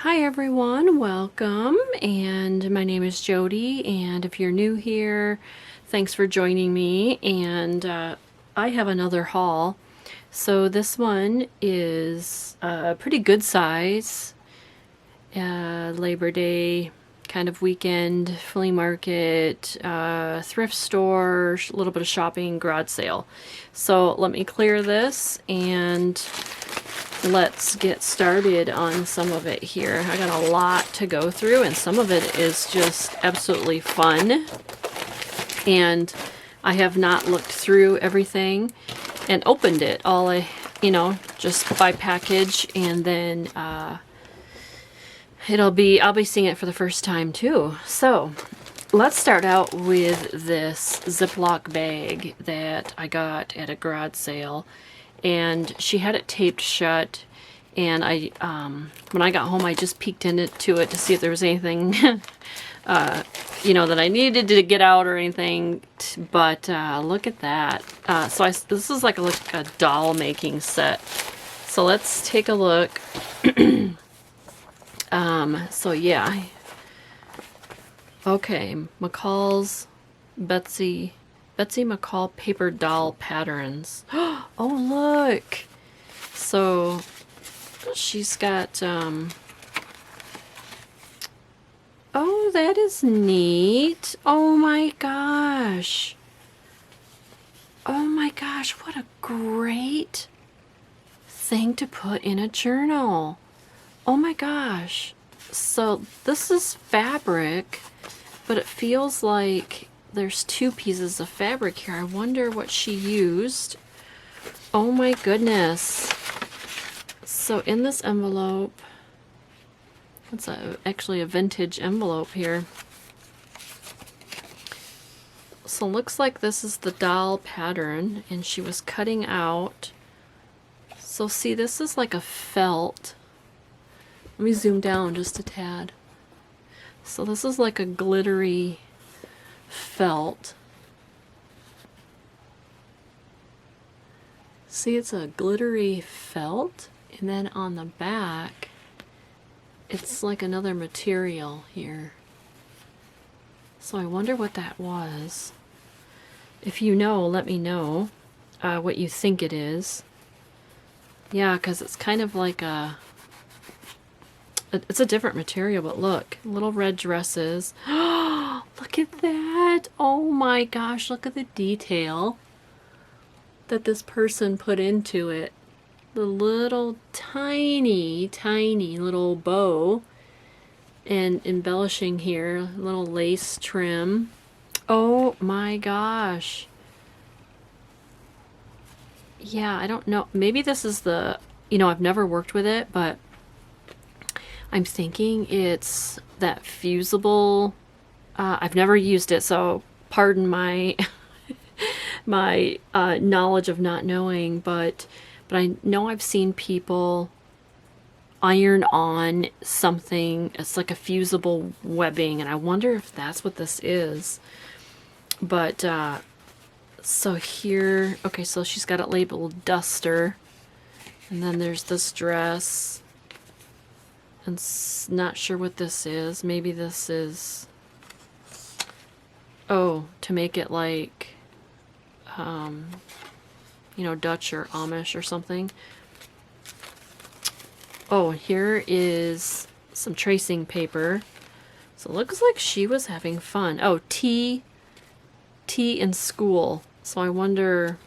Hi everyone, welcome, and my name is Jody, and if you're new here, thanks for joining me. And I have another haul. So this one is a pretty good size, Labor Day kind of weekend, flea market, thrift store, a little bit of shopping, garage sale. So let me clear this and let's get started on some of it here. I got a lot to go through, and some of it is just absolutely fun. And I have not looked through everything and opened it all, just by package, and then I'll be seeing it for the first time too. So let's start out with this Ziploc bag that I got at a garage sale, and she had it taped shut. And when I got home, I just peeked into it to see if there was anything, that I needed to get out or anything. But look at that. This is like a doll making set. So let's take a look. So yeah. Okay, Betsy McCall paper doll patterns. Oh, look. So she's got, oh, that is neat. Oh my gosh. Oh my gosh, what a great thing to put in a journal. Oh my gosh. So this is fabric, but it feels like there's two pieces of fabric here. I wonder what she used. Oh my goodness. So in this envelope, it's actually a vintage envelope here. So it looks like this is the doll pattern, and she was cutting out. So see, this is like a felt. Let me zoom down just a tad. So this is like a glittery felt. See, it's a glittery felt, and then on the back, it's like another material here. So I wonder what that was. If you know, let me know what you think it is. Yeah, because it's kind of like it's a different material, but look, little red dresses. Look at that. Oh my gosh, look at the detail that this person put into it. The little tiny little bow, and embellishing here, little lace trim. Oh my gosh. Yeah, I don't know. Maybe this is I've never worked with it, but I'm thinking it's that fusible. I've never used it, so pardon my my knowledge of not knowing, but I know I've seen people iron on something. It's like a fusible webbing, and I wonder if that's what this is. But so here, okay, so she's got it labeled Duster, and then there's this dress, and not sure what this is. Maybe this is, oh, to make it like Dutch or Amish or something. Oh, here is some tracing paper. So it looks like she was having fun. Oh, tea in school. So I wonder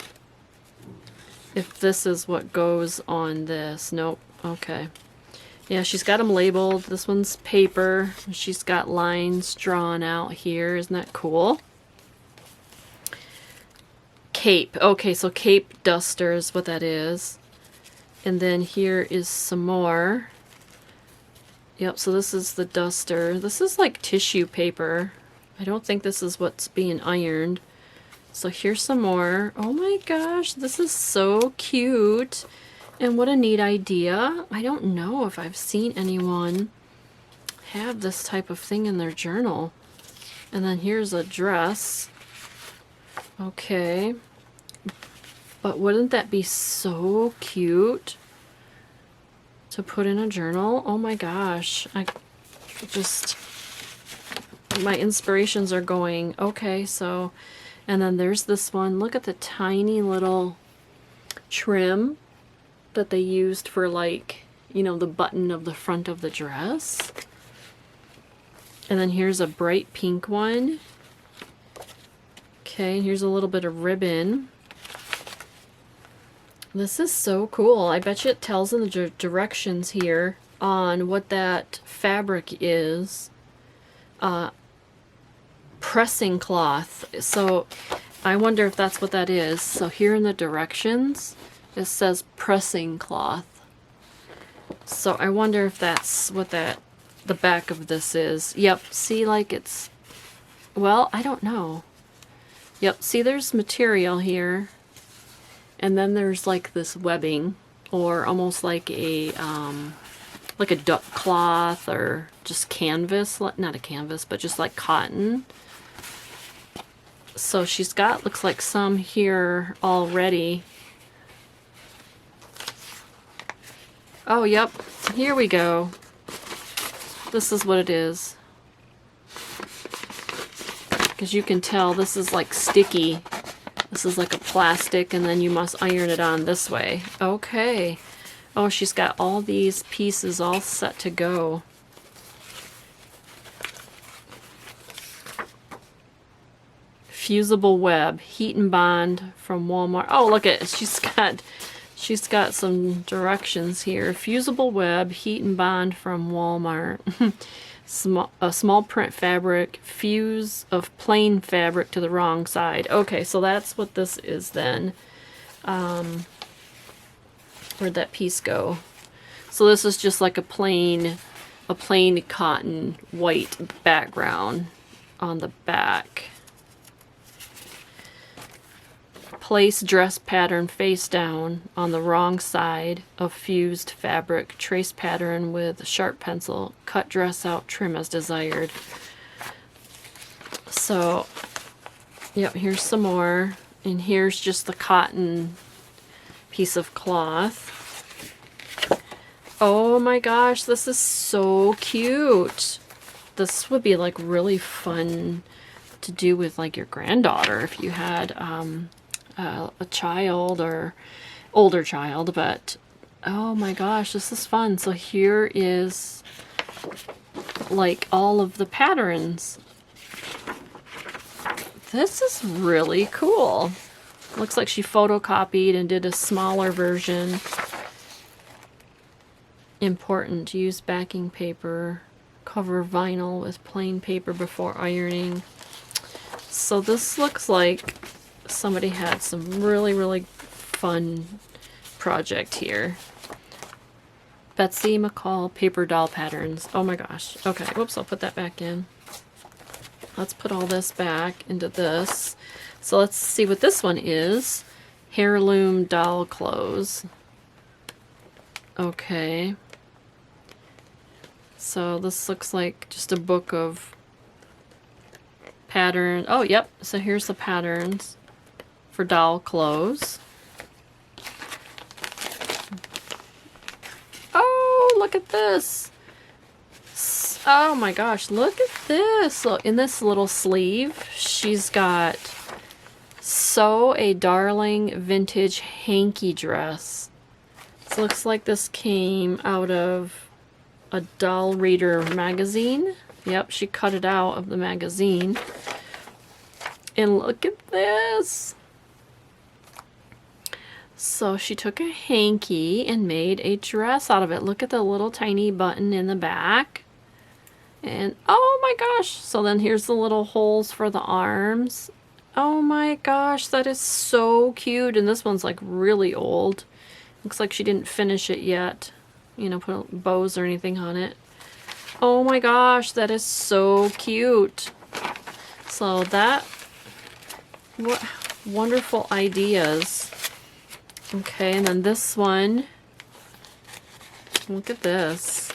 if this is what goes on this. Nope. Okay. Yeah, she's got them labeled. This one's paper. She's got lines drawn out here. Isn't that cool? Cape. Okay, so cape duster is what that is. And then here is some more. Yep, so this is the duster. This is like tissue paper. I don't think this is what's being ironed. So here's some more. Oh my gosh, this is so cute. And what a neat idea. I don't know if I've seen anyone have this type of thing in their journal. And then here's a dress. Okay. But wouldn't that be so cute to to put in a journal. Oh my gosh. My inspirations are going. Okay, so, and then there's this one. Look at the tiny little trim that they used for, like, you know, the button of the front of the dress. And then here's a bright pink one. Okay, and here's a little bit of ribbon. This is so cool. I bet you it tells in the directions here on what that fabric is. Pressing cloth. So I wonder if that's what that is. So here in the directions, it says pressing cloth. So I wonder if that's what the back of this is. Yep, see, like it's, well, I don't know. Yep, see, there's material here. And then there's like this webbing, or almost like a duck cloth, or just canvas, not a canvas, but just like cotton. So she's got, looks like some here already. Oh, yep, here we go. This is what it is. Because you can tell this is like sticky. This is like a plastic, and then you must iron it on this way. Okay. Oh, she's got all these pieces all set to go. Fusible web, heat and bond from Walmart. Oh, look at it. She's got some directions here. Fusible web, heat and bond from Walmart. A small print fabric, fuse of plain fabric to the wrong side. Okay, so that's what this is then. Where'd that piece go? So this is just like a plain cotton white background on the back. Place dress pattern face down on the wrong side of fused fabric. Trace pattern with sharp pencil. Cut dress out, trim as desired. So, yep, here's some more. And here's just the cotton piece of cloth. Oh my gosh, this is so cute. This would be like really fun to do with like your granddaughter if you had a child or older child, but oh my gosh, this is fun. So here is like all of the patterns. This is really cool. Looks like she photocopied and did a smaller version. Important, use backing paper. Cover vinyl with plain paper before ironing. So this looks like somebody had some really fun project here. Betsy McCall paper doll patterns. Oh my gosh. Okay, whoops, I'll put that back in. Let's put all this back into this. So let's see what this one is. Heirloom doll clothes. Okay. So this looks like just a book of pattern. Oh, yep. So here's the patterns for doll clothes. Oh, look at this. Oh my gosh, look at this. So in this little sleeve, she's got Sew a Darling Vintage Hanky Dress. So it looks like this came out of a Doll Reader magazine. Yep, she cut it out of the magazine. And look at this. So she took a hanky and made a dress out of it. Look at the little tiny button in the back. And oh my gosh. So then here's the little holes for the arms. Oh my gosh, that is so cute. And this one's like really old. Looks like she didn't finish it yet. You know, put bows or anything on it. Oh my gosh, that is so cute. So that, what wonderful ideas. Okay, and then this one, look at this.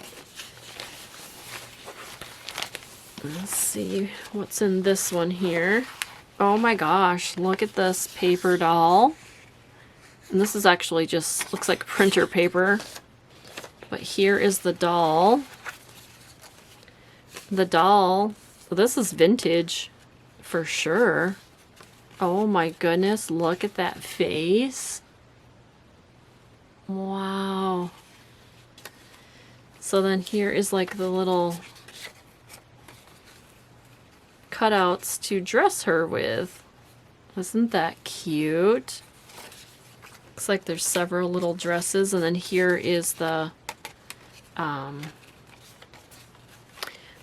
Let's see what's in this one here. Oh my gosh, look at this paper doll. And this is actually just, looks like printer paper. But here is the doll. The doll, this is vintage for sure. Oh my goodness, look at that face. Wow. So then here is like the little cutouts to dress her with. Isn't that cute? Looks like there's several little dresses, and then here is the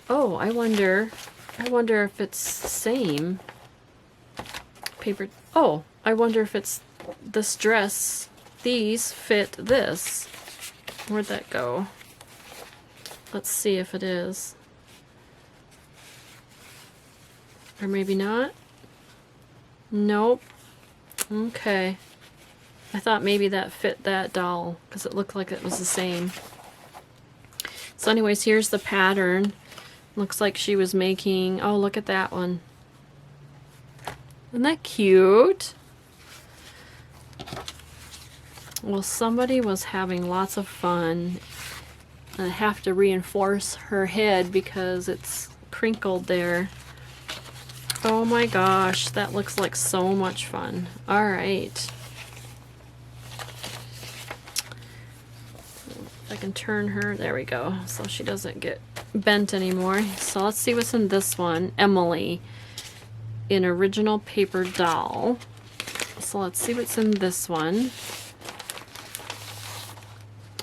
oh, I wonder if it's the same paper. Oh, I wonder if it's this dress. These fit this. Where'd that go? Let's see if it is. Or maybe not. Nope. Okay. I thought maybe that fit that doll because it looked like it was the same. So anyways, here's the pattern. Looks like she was making, oh, look at that one. Isn't that cute? Well, somebody was having lots of fun. I have to reinforce her head because it's crinkled there. Oh my gosh, that looks like so much fun. All right. I can turn her, there we go, so she doesn't get bent anymore. So let's see what's in this one. Emily, an original paper doll. So let's see what's in this one.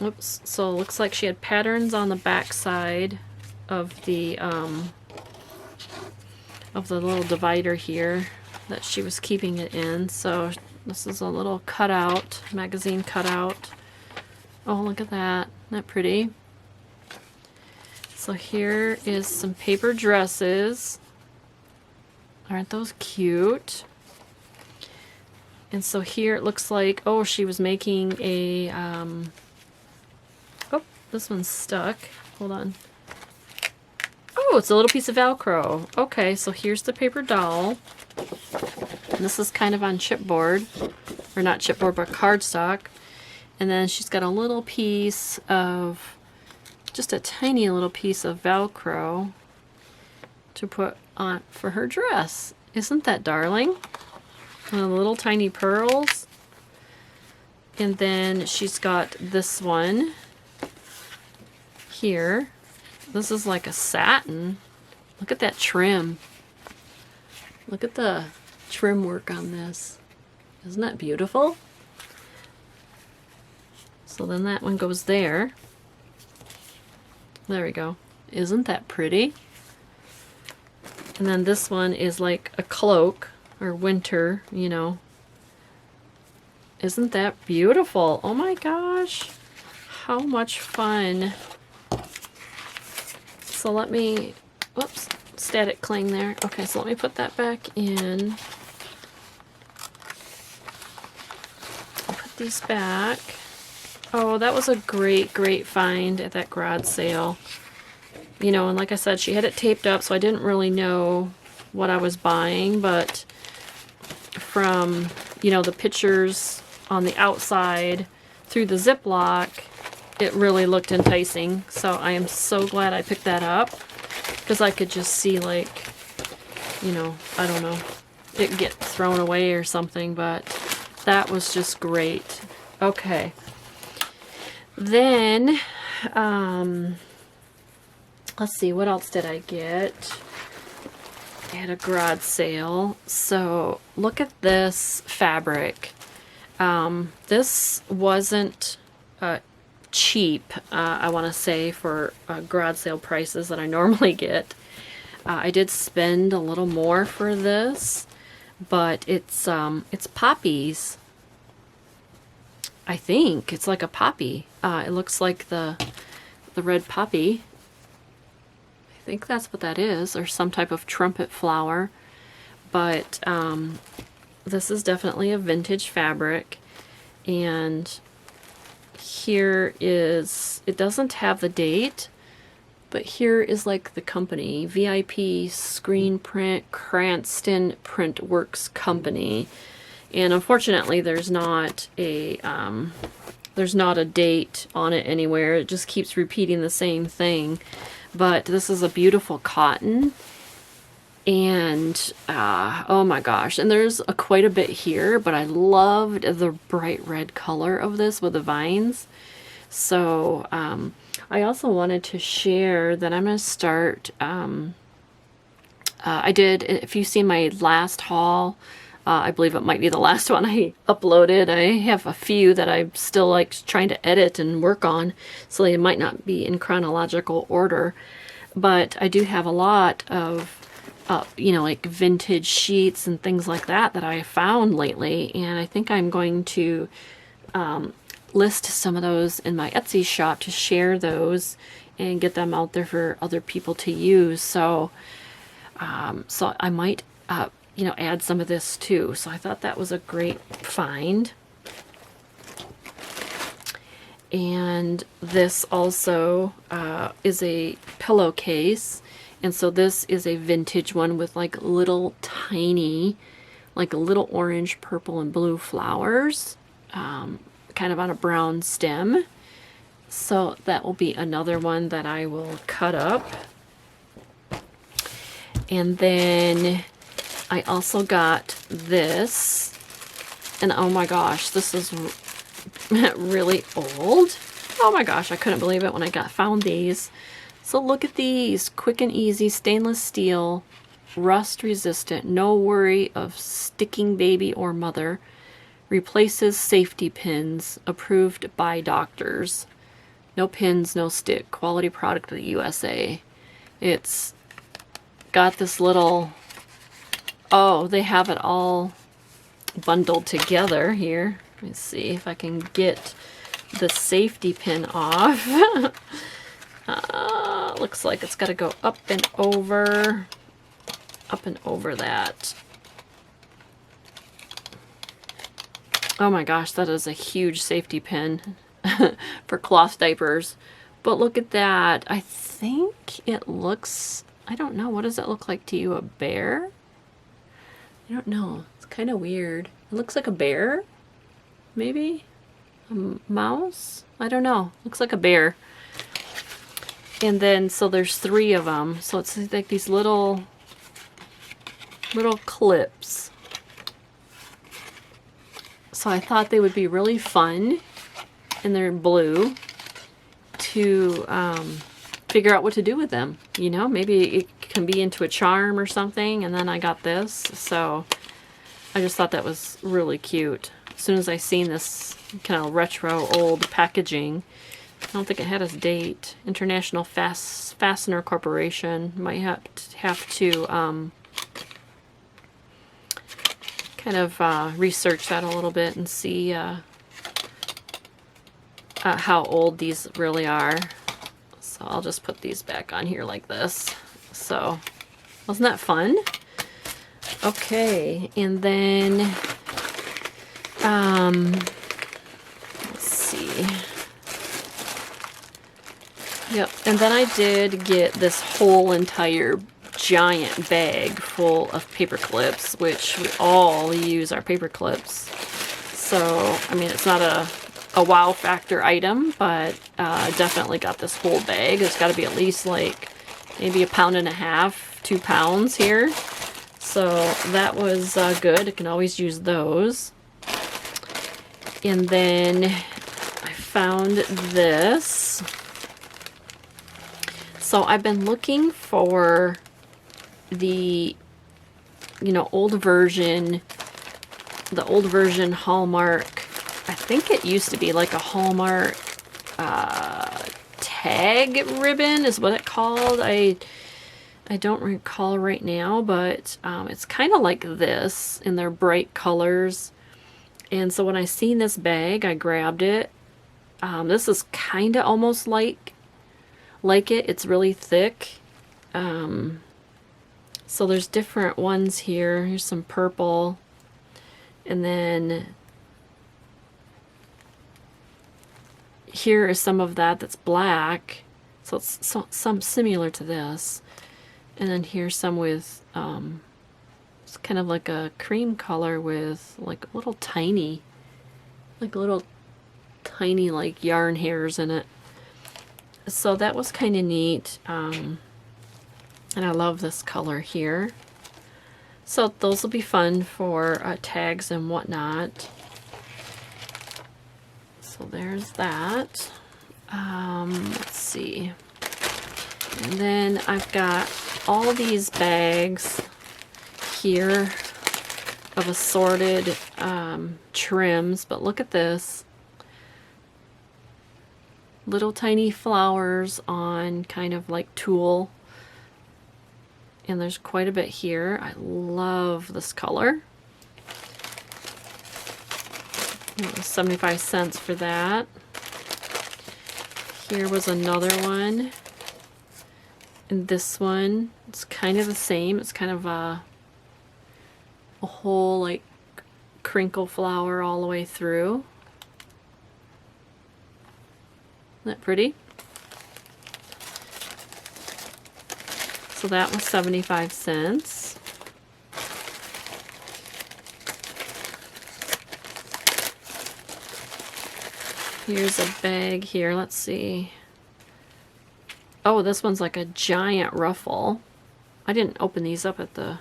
Oops, so it looks like she had patterns on the back side of the little divider here that she was keeping it in. So this is a little cutout, magazine cutout. Oh, look at that. Isn't that pretty? So here is some paper dresses. Aren't those cute? And so here it looks like, oh, she was making a, oh, this one's stuck. Hold on. Oh, it's a little piece of Velcro. Okay, so here's the paper doll. And this is kind of on chipboard, or not chipboard, but cardstock. And then she's got a little piece of, just a tiny little piece of Velcro to put on for her dress. Isn't that darling? And the little tiny pearls. And then she's got this one here. This is like a satin. Look at that trim. Look at the trim work on this. Isn't that beautiful? So then that one goes there. There we go. Isn't that pretty? And then this one is like a cloak, or winter, you know. Isn't that beautiful? Oh my gosh. How much fun. So let me, whoops, static cling there. Okay, so let me put that back in. Put these back. Oh, that was a great, great find at that garage sale. You know, and like I said, she had it taped up, so I didn't really know what I was buying, but from, you know, the pictures on the outside through the Ziploc, it really looked enticing. So I am so glad I picked that up, because I could just see, like, you know, I don't know, it get thrown away or something, but that was just great. Okay. Then, let's see, what else did I get? I had a garage sale. So look at this fabric. This wasn't cheap, I want to say, for garage sale prices that I normally get. I did spend a little more for this, but it's poppies. I think it's like a poppy. It looks like the red poppy. I think that's what that is, or some type of trumpet flower. But this is definitely a vintage fabric. And here is, it doesn't have the date, but here is like the company, VIP Screen Print Cranston Print Works Company. And unfortunately there's not a there's not a date on it anywhere. It just keeps repeating the same thing. But this is a beautiful cotton. And oh my gosh, and there's quite a bit here, but I loved the bright red color of this with the vines. So I also wanted to share that I'm going to start, I did, if you've seen my last haul, I believe it might be the last one I uploaded. I have a few that I'm still like trying to edit and work on, so they might not be in chronological order. But I do have a lot of, you know, like vintage sheets and things like that that I found lately. And I think I'm going to list some of those in my Etsy shop to share those and get them out there for other people to use. So, so I might, you know, add some of this too. So I thought that was a great find. And this also is a pillowcase. And so this is a vintage one with like little tiny, like little orange, purple, and blue flowers, kind of on a brown stem. So that will be another one that I will cut up. And then I also got this, and oh my gosh, this is really old. Oh my gosh, I couldn't believe it when I found these. So look at these, quick and easy stainless steel, rust resistant, no worry of sticking baby or mother, replaces safety pins, approved by doctors. No pins, no stick, quality product of the USA. It's got this little, oh, they have it all bundled together here. Let me see if I can get the safety pin off. Looks like it's got to go up and over that. Oh my gosh, that is a huge safety pin for cloth diapers. But look at that. I think it looks, I don't know, what does it look like to you? A bear? I don't know. It's kind of weird. It looks like a bear, maybe? A mouse? I don't know. Looks like a bear. And then, so there's 3 of them. So it's like these little clips. So I thought they would be really fun, and they're blue, to figure out what to do with them. You know, maybe it can be into a charm or something, and then I got this. So I just thought that was really cute. As soon as I seen this kind of retro old packaging, I don't think it had a date. International Fastener Corporation. Might have to kind of research that a little bit and see how old these really are. So I'll just put these back on here like this. So wasn't that fun? Okay, and then let's see. Yep, and then I did get this whole entire giant bag full of paper clips, which we all use our paper clips. So, I mean, it's not a wow factor item, but definitely got this whole bag. It's got to be at least like maybe 1.5 pounds, 2 pounds here. So that was good. I can always use those. And then I found this. So I've been looking for the, you know, the old version Hallmark. I think it used to be like a Hallmark tag ribbon is what it called. I don't recall right now, but it's kind of like this in their bright colors. And so when I seen this bag, I grabbed it. This is kind of almost like it. It's really thick. So there's different ones here. Here's some purple. And then here is some of that's black. So it's some similar to this. And then here's some with, it's kind of like a cream color with like little tiny tiny like yarn hairs in it. So that was kind of neat. And I love this color here. So those will be fun for tags and whatnot. So there's that. Let's see. And then I've got all these bags here of assorted trims, but look at this. Little tiny flowers on kind of like tulle. And there's quite a bit here. I love this color. It was 75 cents for that. Here was another one. And this one, it's kind of the same. It's kind of a whole like crinkle flower all the way through. Isn't that pretty? So that was 75 cents. Here's a bag here. Let's see. Oh, this one's like a giant ruffle. I didn't open these up at the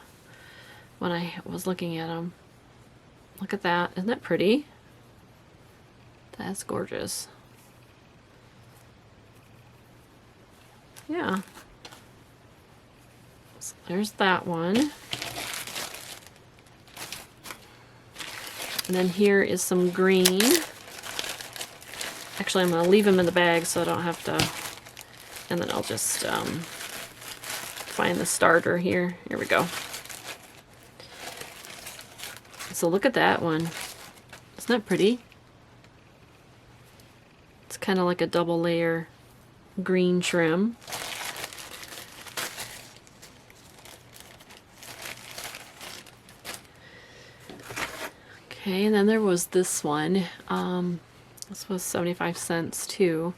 when I was looking at them. Look at that. Isn't that pretty? That's gorgeous. Yeah. So there's that one. And then here is some green. Actually, I'm going to leave them in the bag so I don't have to, and then I'll just find the starter here. Here we go. So look at that one. Isn't that pretty? It's kind of like a double layer green trim. Okay, and then there was this one. This was 75 cents too.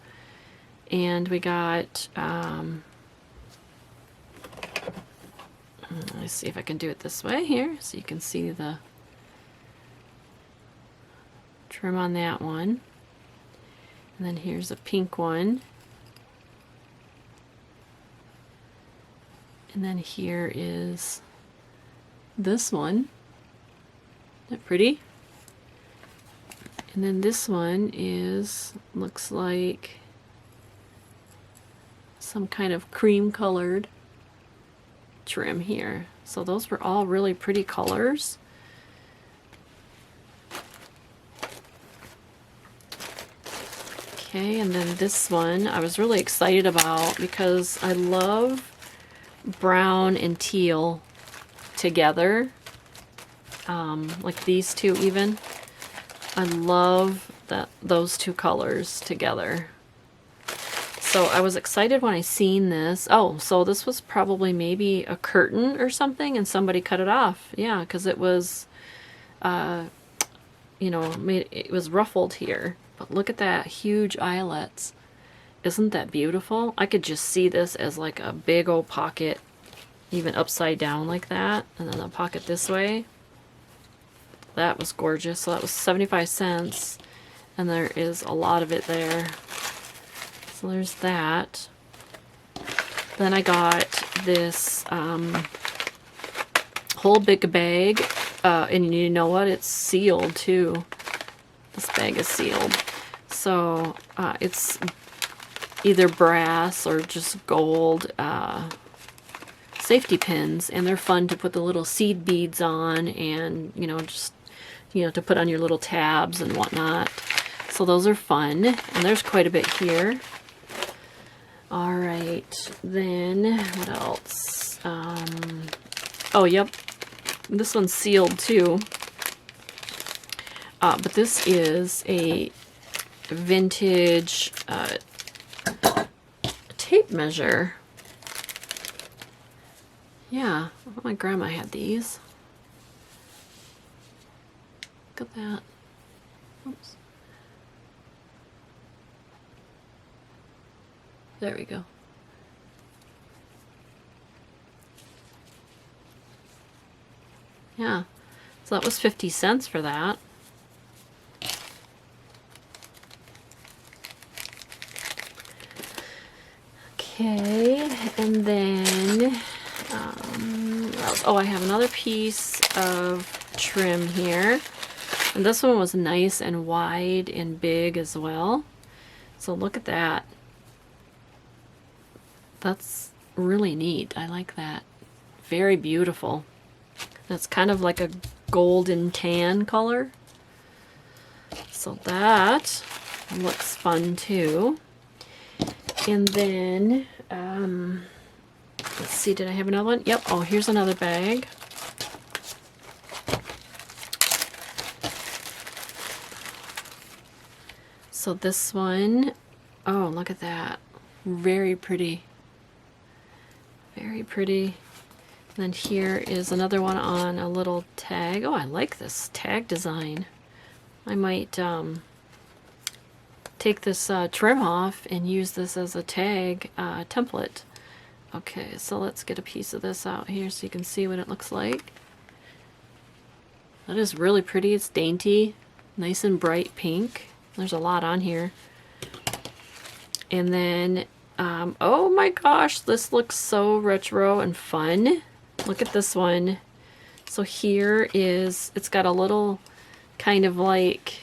And we got, let me see if I can do it this way here so you can see the trim on that one. And then here's a pink one. And then here is this one. Isn't that pretty? And then this one is, looks like some kind of cream colored trim here. So those were all really pretty colors. Okay, and then this one I was really excited about because I love brown and teal together. Like these two even. I love those two colors together. So I was excited when I seen this. Oh, so this was probably maybe a curtain or something and somebody cut it off. Yeah, because it was, you know, it was ruffled here. But look at that huge eyelets. Isn't that beautiful? I could just see this as like a big old pocket, even upside down like that. And then a pocket this way. That was gorgeous. So that was 75 cents. And there is a lot of it there. So there's that. Then I got this whole big bag. And you know what? It's sealed too. This bag is sealed. So it's either brass or just gold safety pins. And they're fun to put the little seed beads on and, you know, just, you know, to put on your little tabs and whatnot. So those are fun. And there's quite a bit here. All right, then what else? Oh, yep. This one's sealed too. But this is a vintage tape measure. Yeah, my grandma had these. Look at that. Oops. There we go. Yeah, so that was 50 cents for that. Okay, and then, what else? Oh, I have another piece of trim here. And this one was nice and wide and big as well. So look at that. That's really neat. I like that. Very beautiful. That's kind of like a golden tan color. So that looks fun too. And then, let's see, did I have another one? Yep. Oh, here's another bag. So this one, oh, look at that. Very pretty. Very pretty. And then here is another one on a little tag. Oh, I like this tag design. I might take this trim off and use this as a tag template. Okay, so let's get a piece of this out here so you can see what it looks like. That is really pretty. It's dainty, nice and bright pink. There's a lot on here. And then, oh my gosh, this looks so retro and fun. Look at this one. So here is, it's got a little kind of like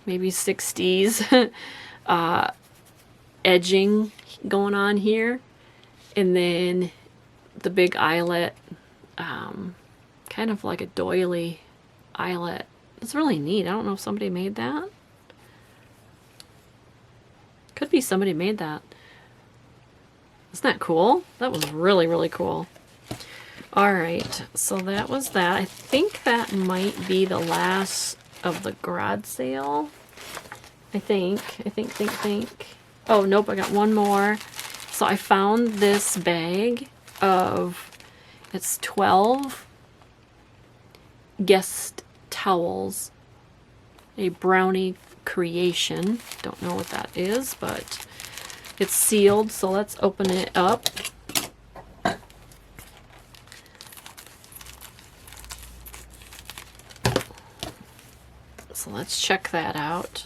maybe 60s edging going on here. And then the big eyelet, kind of like a doily eyelet. It's really neat. I don't know if somebody made that. Could be somebody made that. Isn't that cool? That was really, really cool. Alright, so that was that. I think that might be the last of the garage sale. I think. Oh, nope, I got one more. So I found this bag of, it's 12 guest towels. A brownie creation. Don't know what that is, but it's sealed, so let's open it up. So let's check that out.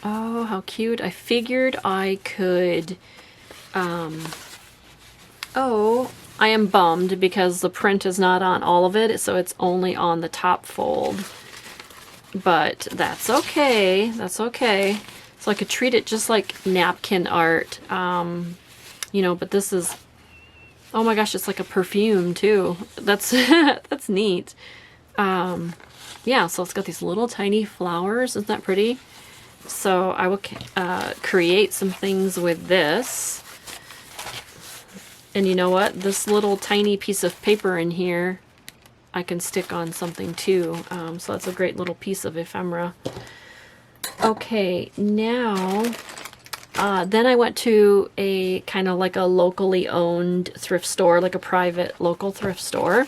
Oh, how cute. I figured I could, oh, I am bummed because the print is not on all of it, so it's only on the top fold. But that's okay. That's okay. So I could treat it just like napkin art. You know, but this is, oh my gosh, it's like a perfume too. That's that's neat. Yeah, so it's got these little tiny flowers. Isn't that pretty? So I will create some things with this. And you know what? This little tiny piece of paper in here I can stick on something too. So that's a great little piece of ephemera. Okay, now, then I went to a kind of like a locally owned thrift store, like a private local thrift store.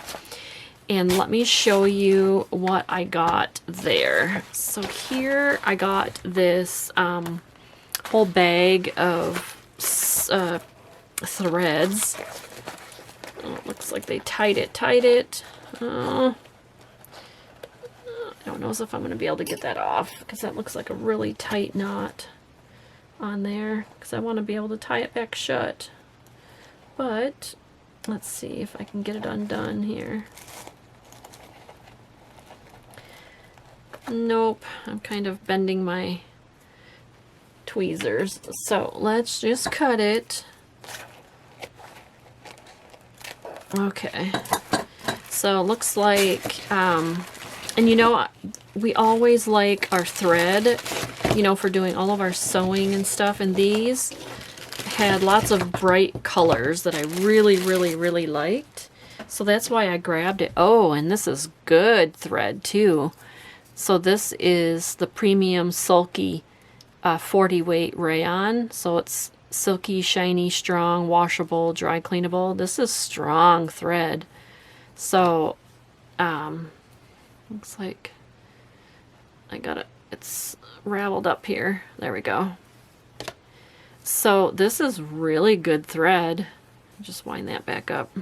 And let me show you what I got there. So here I got this whole bag of threads. Oh, it looks like they tied it. I don't know if I'm going to be able to get that off because that looks like a really tight knot on there because I want to be able to tie it back shut. But let's see if I can get it undone here. Nope, I'm kind of bending my tweezers. So let's just cut it. Okay. So it looks like, and you know, we always like our thread, you know, for doing all of our sewing and stuff. And these had lots of bright colors that I really, really, really liked. So that's why I grabbed it. Oh, and this is good thread too. So this is the premium sulky 40 weight rayon. So it's silky, shiny, strong, washable, dry cleanable. This is strong thread. So looks like I got it. It's raveled up here. There we go. So this is really good thread. Just wind that back up.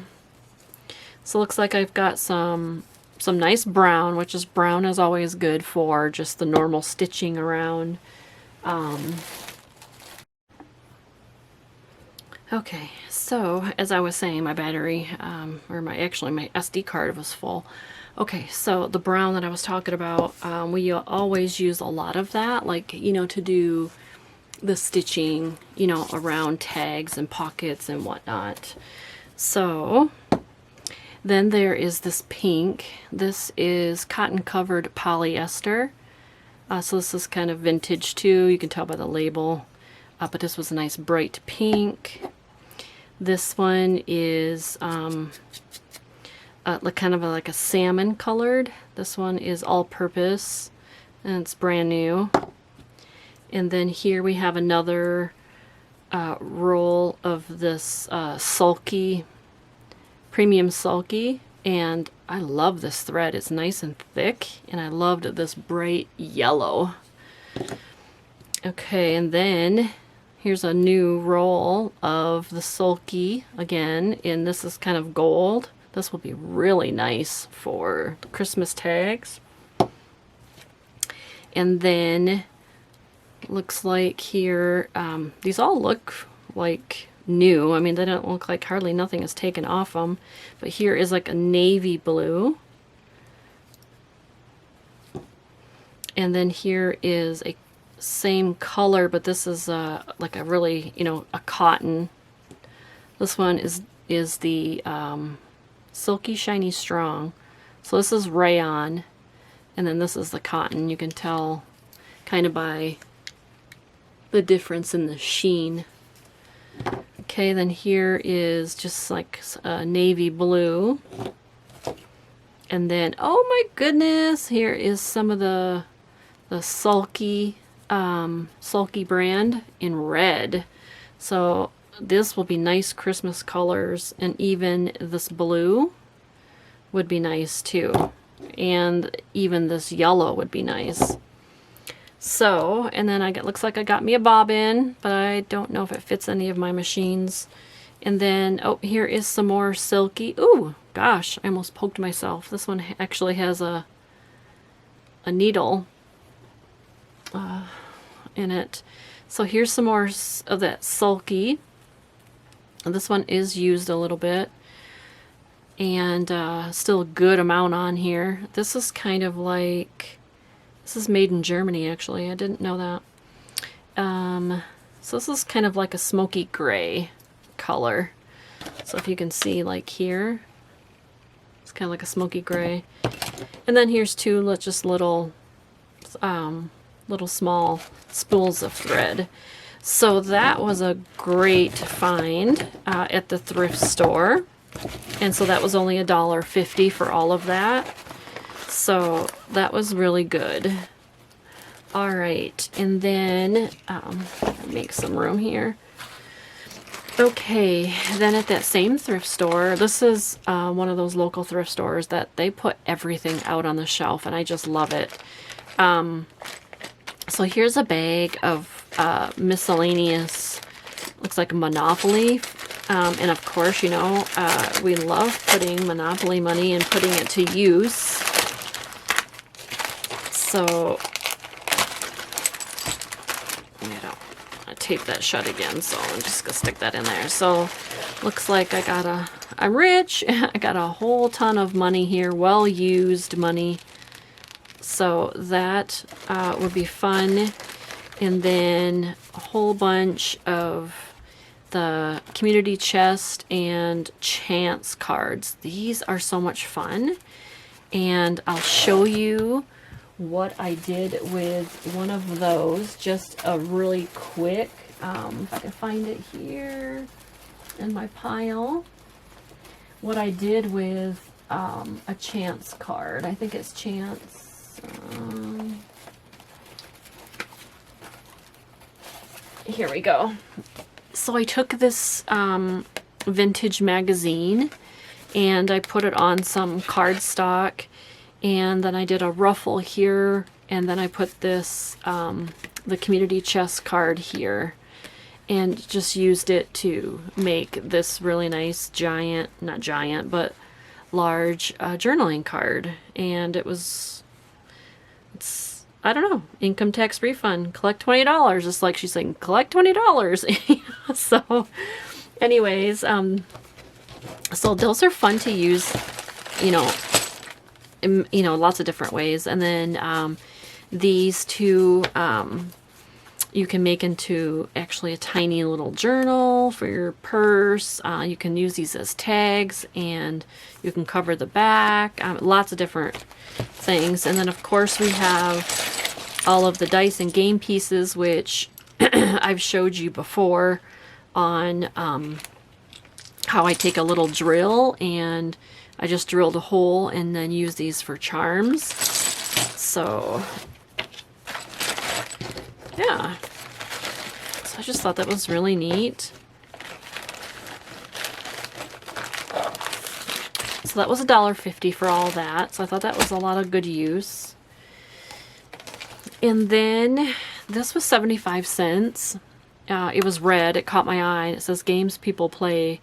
So it looks like I've got some nice brown, which is brown is always good for just the normal stitching around. Okay, so as I was saying, my battery, or actually my SD card was full. Okay, so the brown that I was talking about, we always use a lot of that, like, you know, to do the stitching, you know, around tags and pockets and whatnot. So then there is this pink. This is cotton covered polyester. So this is kind of vintage too. You can tell by the label. But this was a nice bright pink. This one is like kind of like a salmon colored. This one is all purpose and it's brand new. And then here we have another roll of this sulky, premium sulky, and I love this thread. It's nice and thick, and I loved this bright yellow. Okay, and then here's a new roll of the sulky again, and this is kind of gold. This will be really nice for the Christmas tags. And then looks like here, these all look like new. I mean, they don't look like hardly nothing is taken off them. But here is like a navy blue. And then here is a same color, but this is like a really, you know, a cotton. This one is the Silky Shiny Strong. So this is rayon, and then this is the cotton. You can tell kind of by the difference in the sheen. Okay, then here is just like a navy blue. And then, oh my goodness, here is some of the sulky brand in red. So this will be nice Christmas colors, and even this blue would be nice too. And even this yellow would be nice. So, and then looks like I got me a bobbin, but I don't know if it fits any of my machines. And then, oh, here is some more silky. Ooh, gosh, I almost poked myself. This one actually has a needle in it. So here's some more of that sulky. And this one is used a little bit, and still a good amount on here. This is kind of like, this is made in Germany actually. I didn't know that. So this is kind of like a smoky gray color. So if you can see, like here, it's kind of like a smoky gray. And then here's two just little small spools of thread. So that was a great find at the thrift store. And so that was only $1.50 for all of that. So that was really good. All right, and then make some room here. Okay, then at that same thrift store, this is one of those local thrift stores that they put everything out on the shelf, and I just love it. So here's a bag of miscellaneous, looks like Monopoly. And of course, you know, we love putting Monopoly money and putting it to use. So, I tape that shut again, so I'm just gonna stick that in there. So, looks like I'm rich. I got a whole ton of money here, well-used money. So that would be fun. And then a whole bunch of the community chest and chance cards. These are so much fun. And I'll show you what I did with one of those. Just a really quick, if I can find it here in my pile. What I did with a chance card. I think it's chance. Here we go. So I took this vintage magazine and I put it on some cardstock, and then I did a ruffle here, and then I put this the community chest card here, and just used it to make this really nice giant, not giant, but large journaling card. And it's I don't know, income tax refund, collect $20. It's like she's saying, collect $20. So Anyways, so those are fun to use, you know, lots of different ways. And then these two you can make into actually a tiny little journal for your purse. You can use these as tags, and you can cover the back. Lots of different things. And then of course we have all of the dice and game pieces, which I've showed you before on how I take a little drill and I just drilled a hole and then use these for charms. So yeah, so I just thought that was really neat. So that was $1.50 for all that. So I thought that was a lot of good use. And then this was 75 cents. It was red. It caught my eye. It says games people play: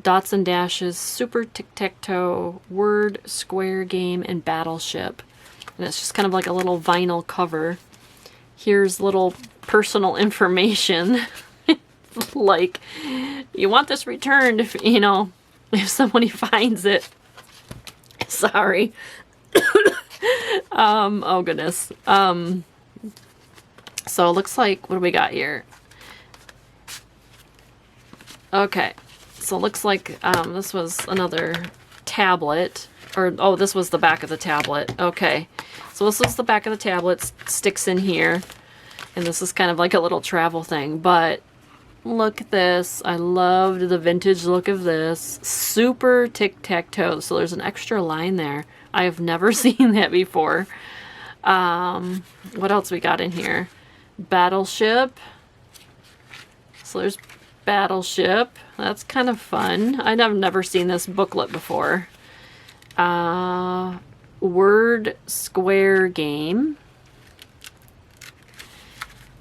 Dots and Dashes, Super Tic-Tac-Toe, Word, Square Game, and Battleship. And it's just kind of like a little vinyl cover. Here's little personal information. Like, you want this returned if, you know, if somebody finds it. Sorry. Oh goodness. So it looks like, what do we got here? Okay. So it looks like this was another tablet. Or, oh, this was the back of the tablet. Okay. So this was the back of the tablet. Sticks in here. And this is kind of like a little travel thing. But look at this. I loved the vintage look of this. Super tic-tac-toe. So there's an extra line there. I have never seen that before. What else we got in here? Battleship. So there's Battleship. That's kind of fun. I've never seen this booklet before. Word, Square Game.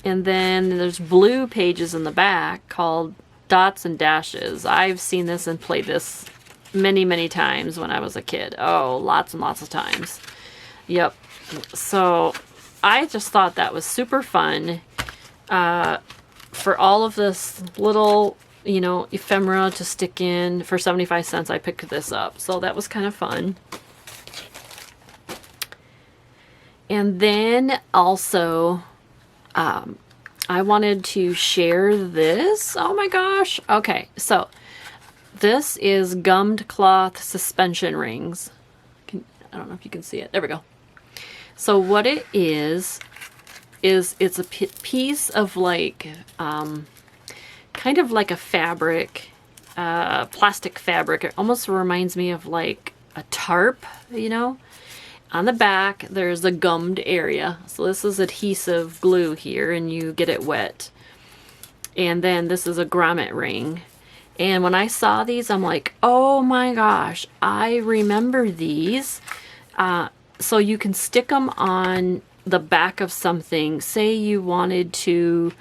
And then there's blue pages in the back called Dots and Dashes. I've seen this and played this many, many times when I was a kid. Oh, lots and lots of times. Yep. So I just thought that was super fun. For all of this little, you know, ephemera to stick in for 75 cents, I picked this up. So that was kind of fun. And then also, I wanted to share this. Oh my gosh. Okay, so this is gummed cloth suspension rings. I don't know if you can see it. There we go. So what it is it's a piece of like, kind of like a fabric, plastic fabric. It almost reminds me of like a tarp, you know? On the back, there's a gummed area. So this is adhesive glue here, and you get it wet. And then this is a grommet ring. And when I saw these, I'm like, oh my gosh, I remember these. So you can stick them on the back of something. Say you wanted to,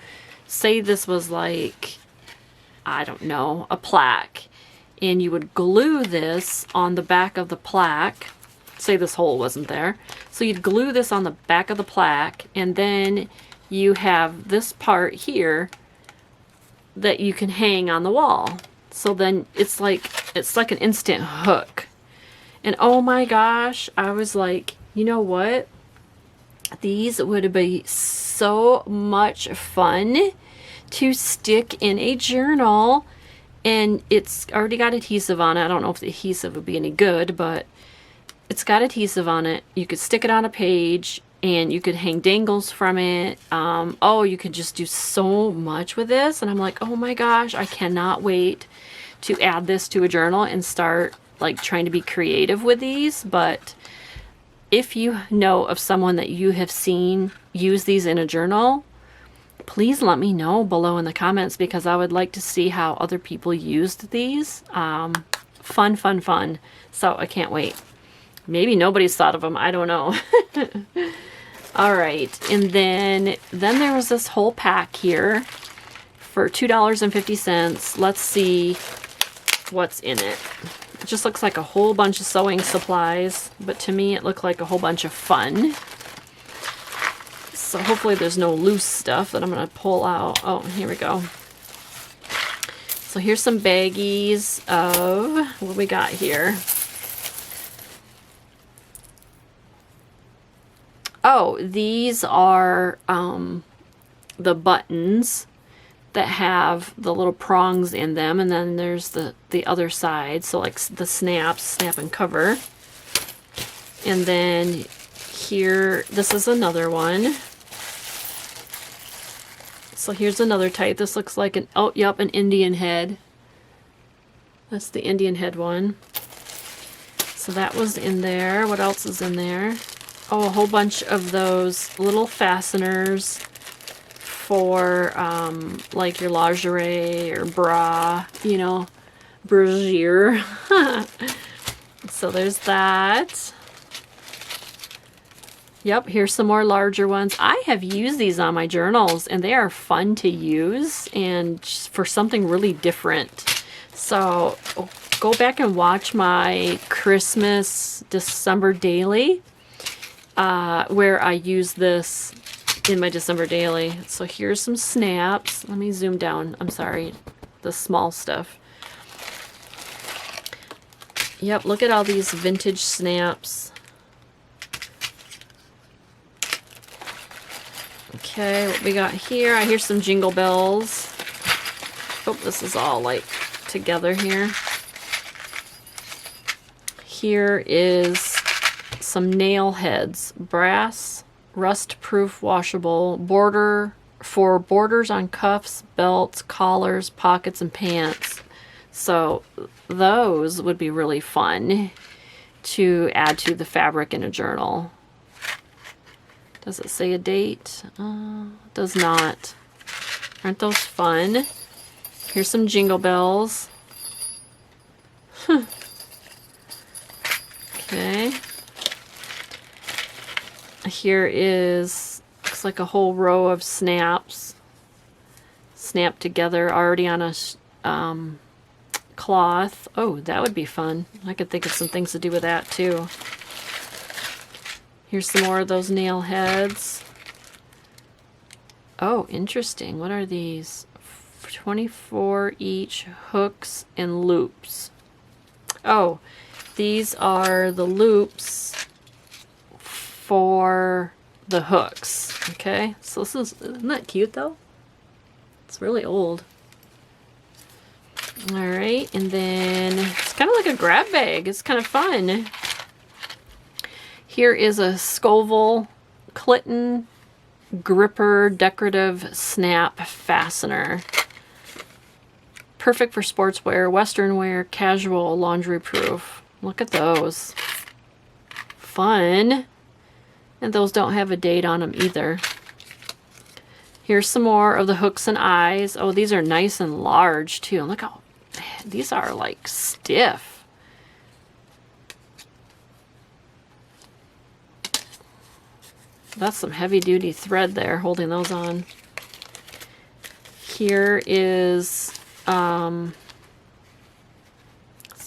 say this was like, I don't know, a plaque. And you would glue this on the back of the plaque. Say this hole wasn't there. So you'd glue this on the back of the plaque, and then you have this part here that you can hang on the wall. So then it's like an instant hook. And oh my gosh, I was like, you know what? These would be so much fun to stick in a journal. And it's already got adhesive on it. I don't know if the adhesive would be any good, but it's got adhesive on it. You could stick it on a page, and you could hang dangles from it. Oh, you could just do so much with this. And I'm like, oh my gosh, I cannot wait to add this to a journal and start like trying to be creative with these. But if you know of someone that you have seen use these in a journal, please let me know below in the comments, because I would like to see how other people used these. Fun, fun, fun. So I can't wait. Maybe nobody's thought of them. I don't know. All right. And then there was this whole pack here for $2.50. Let's see what's in it. It just looks like a whole bunch of sewing supplies, but to me it looked like a whole bunch of fun. So hopefully there's no loose stuff that I'm going to pull out. Oh, here we go. So here's some baggies of what we got here. Oh, these are the buttons that have the little prongs in them, and then there's the other side, so like the snaps, snap and cover. And then here, this is another one. So here's another type. This looks like an, oh, yep, an Indian head. That's the Indian head one. So that was in there. What else is in there? Oh, a whole bunch of those little fasteners for like your lingerie or bra, you know, brassiere. So there's that. Yep, here's some more larger ones. I have used these on my journals, and they are fun to use and just for something really different. So go back and watch my Christmas December daily, where I use this in my December daily. So here's some snaps. Let me zoom down. I'm sorry, the small stuff. Yep, look at all these vintage snaps. Okay, what we got here? I hear some jingle bells. Oh, this is all like together here. Here is some nail heads, brass, rust-proof, washable, border for borders on cuffs, belts, collars, pockets, and pants. So those would be really fun to add to the fabric in a journal. Does it say a date? Does not. Aren't those fun? Here's some jingle bells. Okay. Here is, looks like a whole row of snaps. Snapped together already on a cloth. Oh, that would be fun. I could think of some things to do with that too. Here's some more of those nail heads. Oh, interesting. What are these? 24 each hooks and loops. Oh, these are the loops for the hooks. Okay, so this is, isn't that cute though? It's really old. All right, and then it's kind of like a grab bag. It's kind of fun. Here is a Scoville Clinton gripper decorative snap fastener. Perfect for sportswear, western wear, casual, laundry proof. Look at those. Fun. And those don't have a date on them either. Here's some more of the hooks and eyes. Oh, these are nice and large too. Look how, these are like stiff. That's some heavy duty thread there holding those on. Here is some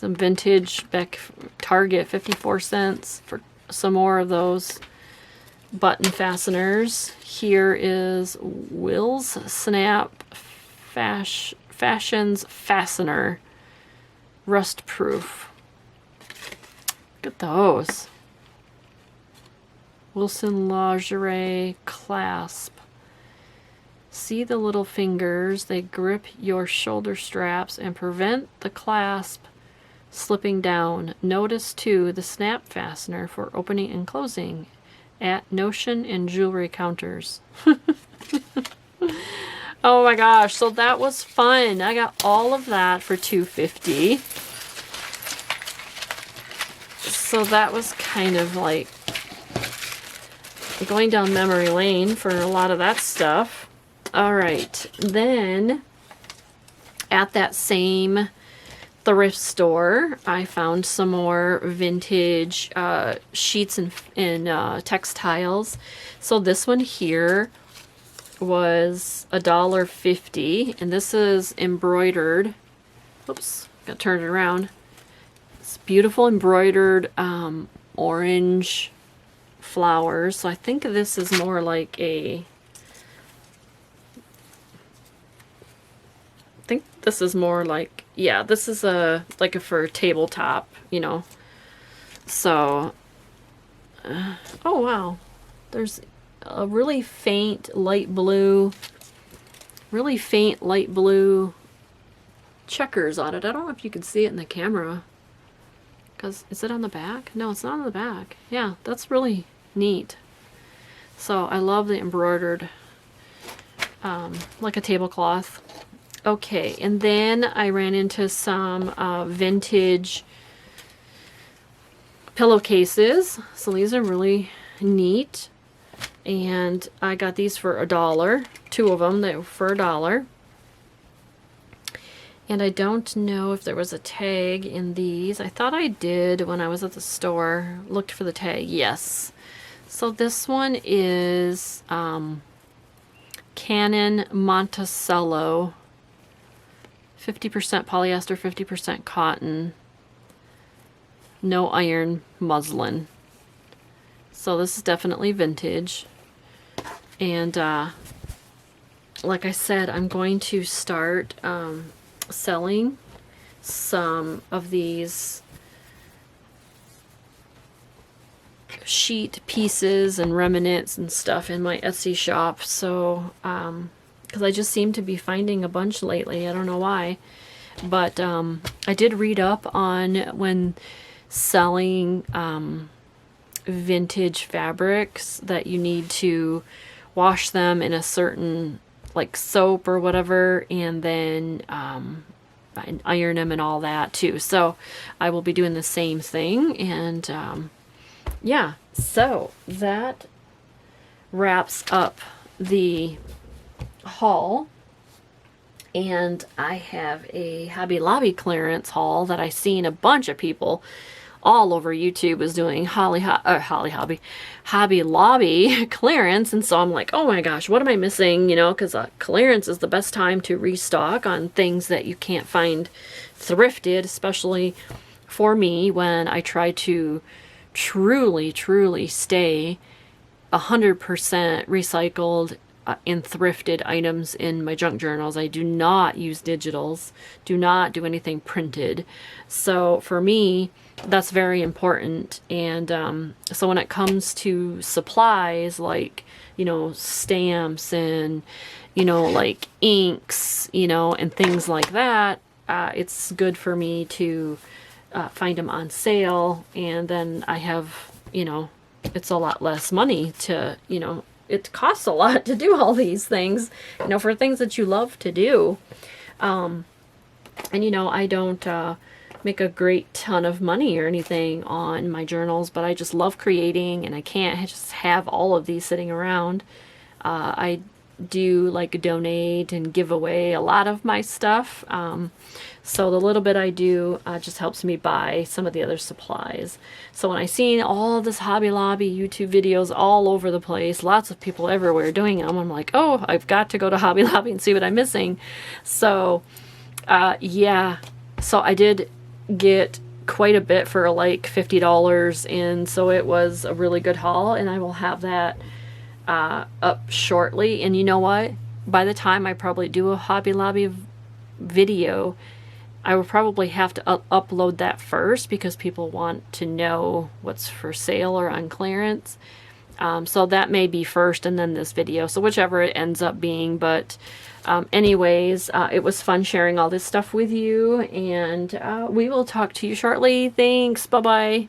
vintage back Target, 54 cents for some more of those button fasteners. Here is Will's Snap Fashions Fastener, rust proof. Look at those. Wilson Lingerie clasp. See the little fingers, they grip your shoulder straps and prevent the clasp slipping down. Notice too the snap fastener for opening and closing at Notion and jewelry counters. Oh my gosh, so that was fun. I got all of that for $2.50. So that was kind of like going down memory lane for a lot of that stuff. All right, then at that same thrift store, I found some more vintage sheets and textiles. So this one here was $1.50, and this is embroidered. Oops, got turned around. It's beautiful embroidered orange flowers. So I think this is more like a, I think this is more like, yeah, this is a like a for a tabletop, you know. So, oh wow, there's a really faint light blue checkers on it. I don't know if you can see it in the camera. Because, is it on the back? No, it's not on the back. Yeah, that's really neat. So, I love the embroidered, like a tablecloth. Okay, and then I ran into some vintage pillowcases. So, these are really neat. And I got these for $1. 2 of them, they were for $1. And I don't know if there was a tag in these. I thought I did when I was at the store. Looked for the tag. Yes. So this one is Canon Monticello. 50% polyester, 50% cotton. No iron muslin. So this is definitely vintage. And like I said, I'm going to start selling some of these sheet pieces and remnants and stuff in my Etsy shop. So because I just seem to be finding a bunch lately. I don't know why, but I did read up on when selling vintage fabrics that you need to wash them in a certain like soap or whatever, and then iron them and all that too. So I will be doing the same thing. And yeah, so that wraps up the haul. And I have a Hobby Lobby clearance haul that I seen a bunch of people all over YouTube is doing Hobby Lobby clearance. And so I'm like, oh my gosh, what am I missing? You know, because clearance is the best time to restock on things that you can't find thrifted, especially for me when I try to truly stay 100% recycled and thrifted items in my junk journals. I do not use digitals, do not do anything printed. So for me, that's very important. And so when it comes to supplies like, you know, stamps and, you know, like inks, you know, and things like that, it's good for me to find them on sale. And then I have, you know, it's a lot less money to, you know, it costs a lot to do all these things, you know, for things that you love to do. And, you know, I don't make a great ton of money or anything on my journals, but I just love creating, and I can't just have all of these sitting around. I do like donate and give away a lot of my stuff. So the little bit I do just helps me buy some of the other supplies. So when I seen all of this Hobby Lobby YouTube videos all over the place, lots of people everywhere doing them, I'm like, oh, I've got to go to Hobby Lobby and see what I'm missing. So yeah, so I did get quite a bit for like $50, and so it was a really good haul, and I will have that up shortly. And you know what? By the time I probably do a Hobby Lobby video, I will probably have to upload that first because people want to know what's for sale or on clearance. So that may be first and then this video. So whichever it ends up being. But anyways, it was fun sharing all this stuff with you. And we will talk to you shortly. Thanks. Bye-bye.